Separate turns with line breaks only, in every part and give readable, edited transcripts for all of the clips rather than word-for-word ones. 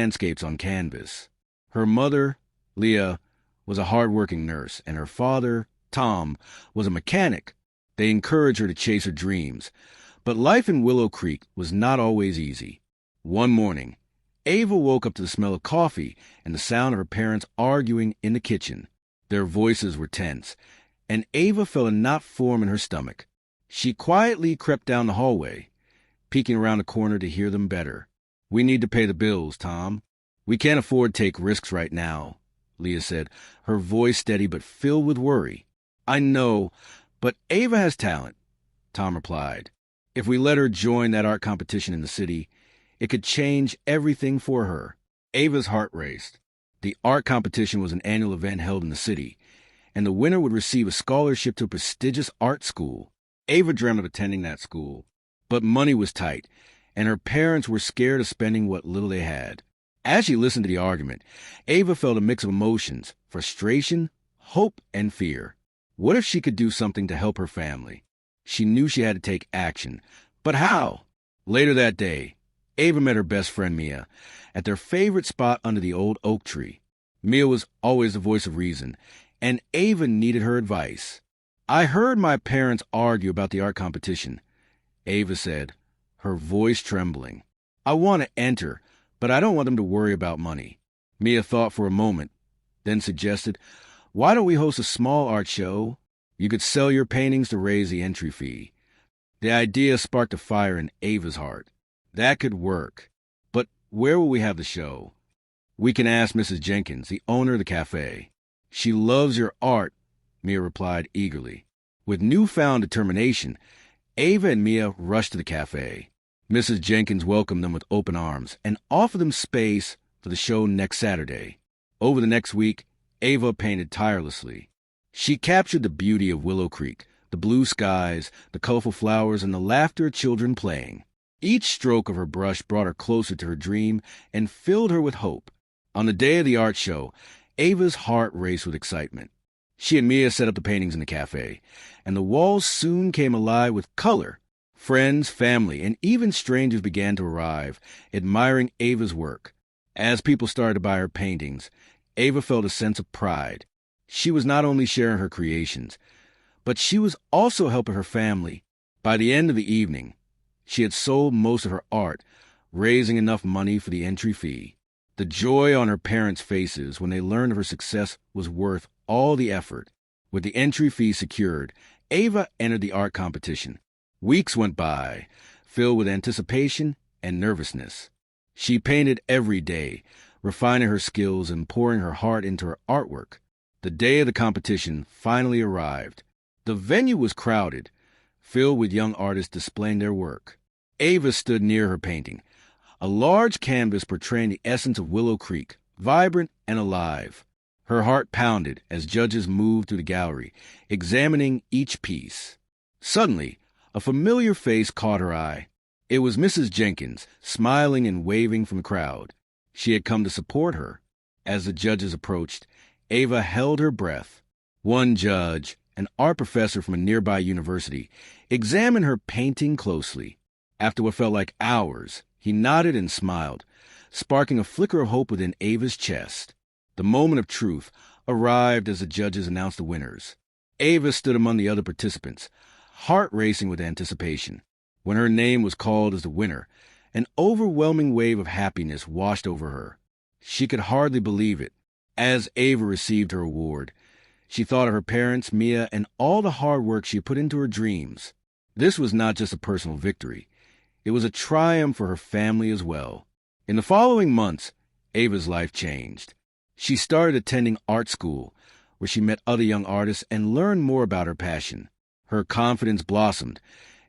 landscapes on canvas. Her mother, Leah, was a hard-working nurse, and her father, Tom, was a mechanic. They encouraged her to chase her dreams. But life in Willow Creek was not always easy. One morning, Ava woke up to the smell of coffee and the sound of her parents arguing in the kitchen. Their voices were tense, and Ava felt a knot form in her stomach. She quietly crept down the hallway, peeking around the corner to hear them better. "We need to pay the bills, Tom. We can't afford to take risks right now," Leah said, her voice steady but filled with worry. "I know, but Ava has talent," Tom replied. "If we let her join that art competition in the city, it could change everything for her." Ava's heart raced. The art competition was an annual event held in the city, and the winner would receive a scholarship to a prestigious art school. Ava dreamt of attending that school, but money was tight, and her parents were scared of spending what little they had. As she listened to the argument, Ava felt a mix of emotions: frustration, hope, and fear. What if she could do something to help her family? She knew she had to take action, but how? Later that day, Ava met her best friend Mia at their favorite spot under the old oak tree. Mia was always the voice of reason, and Ava needed her advice. "I heard my parents argue about the art competition," Ava said, her voice trembling. "I want to enter, but I don't want them to worry about money." Mia thought for a moment, then suggested, "Why don't we host a small art show? You could sell your paintings to raise the entry fee." The idea sparked a fire in Ava's heart. That could work. But where will we have the show? "We can ask Mrs. Jenkins, the owner of the cafe. She loves your art," Mia replied eagerly. With newfound determination, Ava and Mia rushed to the cafe. Mrs. Jenkins welcomed them with open arms and offered them space for the show next Saturday. Over the next week, Ava painted tirelessly. She captured the beauty of Willow Creek, the blue skies, the colorful flowers, and the laughter of children playing. Each stroke of her brush brought her closer to her dream and filled her with hope. On the day of the art show, Ava's heart raced with excitement. She and Mia set up the paintings in the cafe, and the walls soon came alive with color. Friends, family, and even strangers began to arrive, admiring Ava's work. As people started to buy her paintings, Ava felt a sense of pride. She was not only sharing her creations, but she was also helping her family. By the end of the evening, she had sold most of her art, raising enough money for the entry fee. The joy on her parents' faces when they learned of her success was worth all the effort. With the entry fee secured, Ava entered the art competition. Weeks went by, filled with anticipation and nervousness. She painted every day, refining her skills and pouring her heart into her artwork. The day of the competition finally arrived. The venue was crowded, filled with young artists displaying their work. Ava stood near her painting, a large canvas portraying the essence of Willow Creek, vibrant and alive. Her heart pounded as judges moved through the gallery, examining each piece. Suddenly, a familiar face caught her eye. It was Mrs. Jenkins, smiling and waving from the crowd. She had come to support her. As the judges approached, Ava held her breath. One judge, an art professor from a nearby university, examined her painting closely. After what felt like hours, he nodded and smiled, sparking a flicker of hope within Ava's chest. The moment of truth arrived as the judges announced the winners. Ava stood among the other participants, heart racing with anticipation. When her name was called as the winner, an overwhelming wave of happiness washed over her. She could hardly believe it. As Ava received her award, she thought of her parents, Mia, and all the hard work she had put into her dreams. This was not just a personal victory. It was a triumph for her family as well. In the following months, Ava's life changed. She started attending art school, where she met other young artists and learned more about her passion. Her confidence blossomed,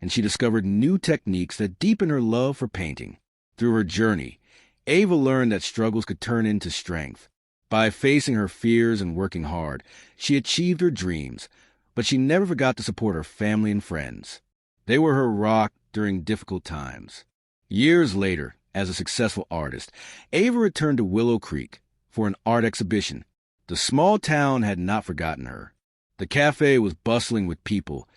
and she discovered new techniques that deepened her love for painting. Through her journey, Ava learned that struggles could turn into strength. By facing her fears and working hard, she achieved her dreams, but she never forgot to support her family and friends. They were her rock during difficult times. Years later, as a successful artist, Ava returned to Willow Creek for an art exhibition. The small town had not forgotten her. The cafe was bustling with people,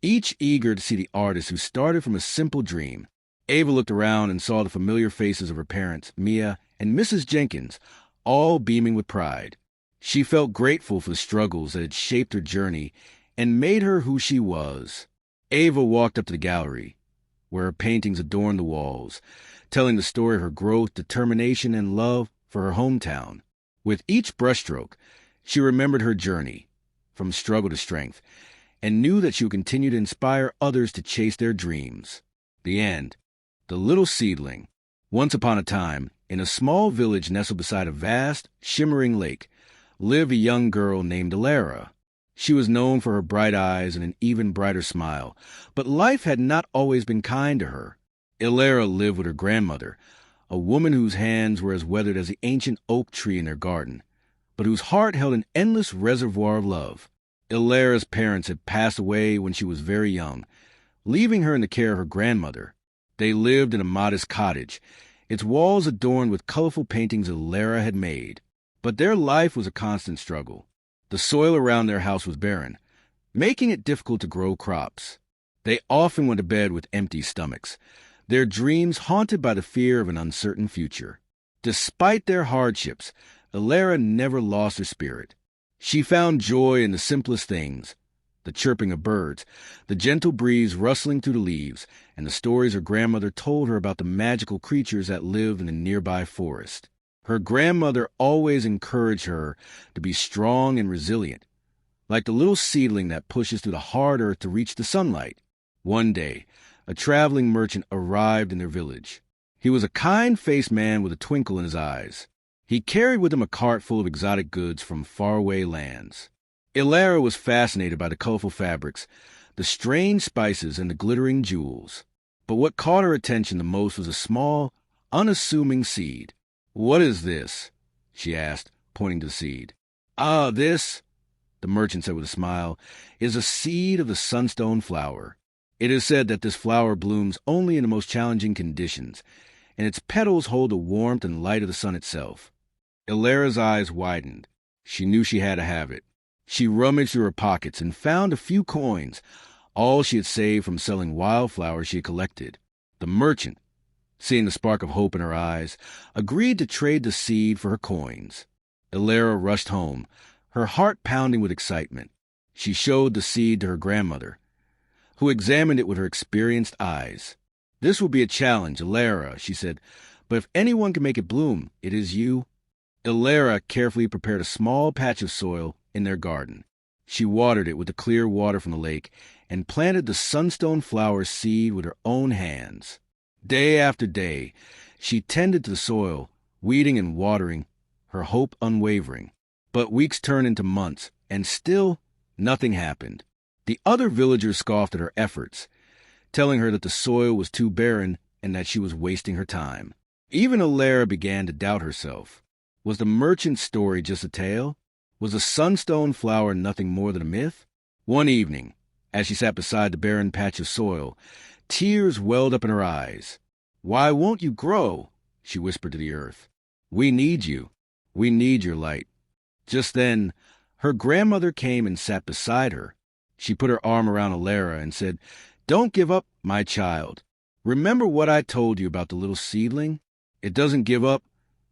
each eager to see the artist who started from a simple dream. Ava looked around and saw the familiar faces of her parents, Mia and Mrs. Jenkins, all beaming with pride. She felt grateful for the struggles that had shaped her journey and made her who she was. Ava walked up to the gallery, where her paintings adorned the walls, telling the story of her growth, determination, and love for her hometown. With each brushstroke, she remembered her journey, from struggle to strength, and knew that she would continue to inspire others to chase their dreams. The end. The Little Seedling. Once upon a time, in a small village nestled beside a vast, shimmering lake, lived a young girl named Alara. She was known for her bright eyes and an even brighter smile, but life had not always been kind to her. Alara lived with her grandmother, a woman whose hands were as weathered as the ancient oak tree in their garden, but whose heart held an endless reservoir of love. Alara's parents had passed away when she was very young, leaving her in the care of her grandmother. They lived in a modest cottage, its walls adorned with colorful paintings Alara had made. But their life was a constant struggle. The soil around their house was barren, making it difficult to grow crops. They often went to bed with empty stomachs, their dreams haunted by the fear of an uncertain future. Despite their hardships, Alara never lost her spirit. She found joy in the simplest things, the chirping of birds, the gentle breeze rustling through the leaves, and the stories her grandmother told her about the magical creatures that lived in the nearby forest. Her grandmother always encouraged her to be strong and resilient, like the little seedling that pushes through the hard earth to reach the sunlight. One day, a traveling merchant arrived in their village. He was a kind-faced man with a twinkle in his eyes. He carried with him a cart full of exotic goods from faraway lands. Alara was fascinated by the colorful fabrics, the strange spices, and the glittering jewels. But what caught her attention the most was a small, unassuming seed. "What is this?" she asked, pointing to the seed. "Ah, this," the merchant said with a smile, "is a seed of the sunstone flower. It is said that this flower blooms only in the most challenging conditions, and its petals hold the warmth and light of the sun itself." Alara's eyes widened. She knew she had to have it. She rummaged through her pockets and found a few coins, all she had saved from selling wildflowers she had collected. The merchant, seeing the spark of hope in her eyes, agreed to trade the seed for her coins. Alara rushed home, her heart pounding with excitement. She showed the seed to her grandmother, who examined it with her experienced eyes. "This will be a challenge, Alara," she said, "but if anyone can make it bloom, it is you." Alara carefully prepared a small patch of soil in their garden. She watered it with the clear water from the lake and planted the sunstone flower seed with her own hands. Day after day, she tended to the soil, weeding and watering, her hope unwavering. But weeks turned into months, and still nothing happened. The other villagers scoffed at her efforts, telling her that the soil was too barren and that she was wasting her time. Even Alara began to doubt herself. Was the merchant's story just a tale? Was the sunstone flower nothing more than a myth? One evening, as she sat beside the barren patch of soil, tears welled up in her eyes. "Why won't you grow?" she whispered to the earth. "We need you. We need your light." Just then, her grandmother came and sat beside her. She put her arm around Alara and said, "Don't give up, my child. Remember what I told you about the little seedling? It doesn't give up,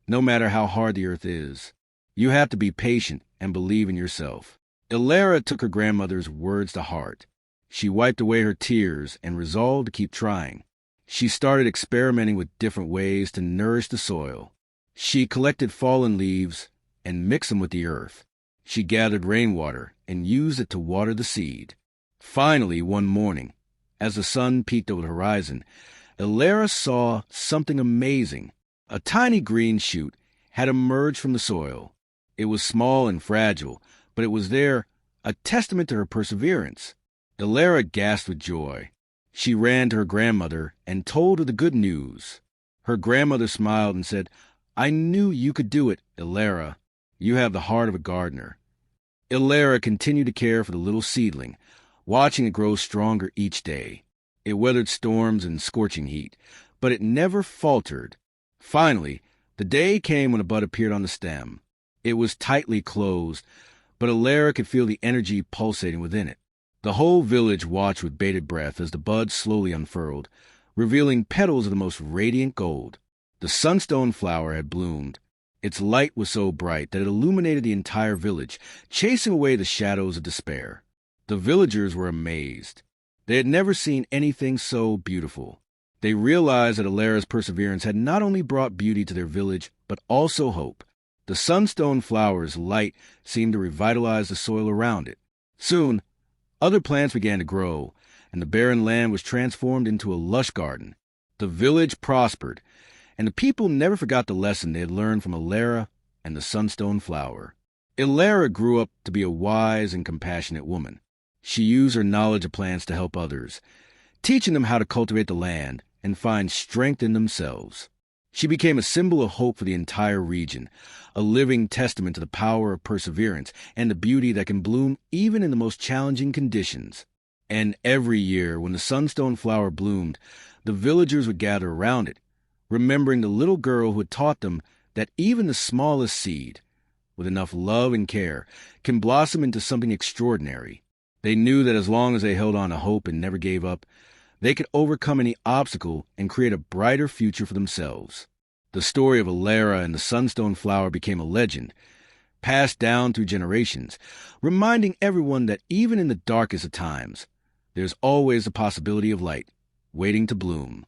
no matter how hard the earth is. You have to be patient and believe in yourself." Alara took her grandmother's words to heart. She wiped away her tears and resolved to keep trying. She started experimenting with different ways to nourish the soil. She collected fallen leaves and mixed them with the earth. She gathered rainwater and used it to water the seed. Finally, one morning, as the sun peeked over the horizon, Alara saw something amazing. A tiny green shoot had emerged from the soil. It was small and fragile, but it was there, a testament to her perseverance. Alara gasped with joy. She ran to her grandmother and told her the good news. Her grandmother smiled and said, "I knew you could do it, Alara. You have the heart of a gardener." Alara continued to care for the little seedling, watching it grow stronger each day. It weathered storms and scorching heat, but it never faltered. Finally, the day came when a bud appeared on the stem. It was tightly closed, but Alara could feel the energy pulsating within it. The whole village watched with bated breath as the bud slowly unfurled, revealing petals of the most radiant gold. The sunstone flower had bloomed. Its light was so bright that it illuminated the entire village, chasing away the shadows of despair. The villagers were amazed. They had never seen anything so beautiful. They realized that Alara's perseverance had not only brought beauty to their village, but also hope. The sunstone flower's light seemed to revitalize the soil around it. Soon, other plants began to grow, and the barren land was transformed into a lush garden. The village prospered, and the people never forgot the lesson they had learned from Alara and the sunstone flower. Alara grew up to be a wise and compassionate woman. She used her knowledge of plants to help others, teaching them how to cultivate the land and find strength in themselves. She became a symbol of hope for the entire region, a living testament to the power of perseverance and the beauty that can bloom even in the most challenging conditions. And every year, when the sunstone flower bloomed, the villagers would gather around it, remembering the little girl who had taught them that even the smallest seed, with enough love and care, can blossom into something extraordinary. They knew that as long as they held on to hope and never gave up, they could overcome any obstacle and create a brighter future for themselves. The story of Alara and the sunstone flower became a legend, passed down through generations, reminding everyone that even in the darkest of times, there's always the possibility of light waiting to bloom.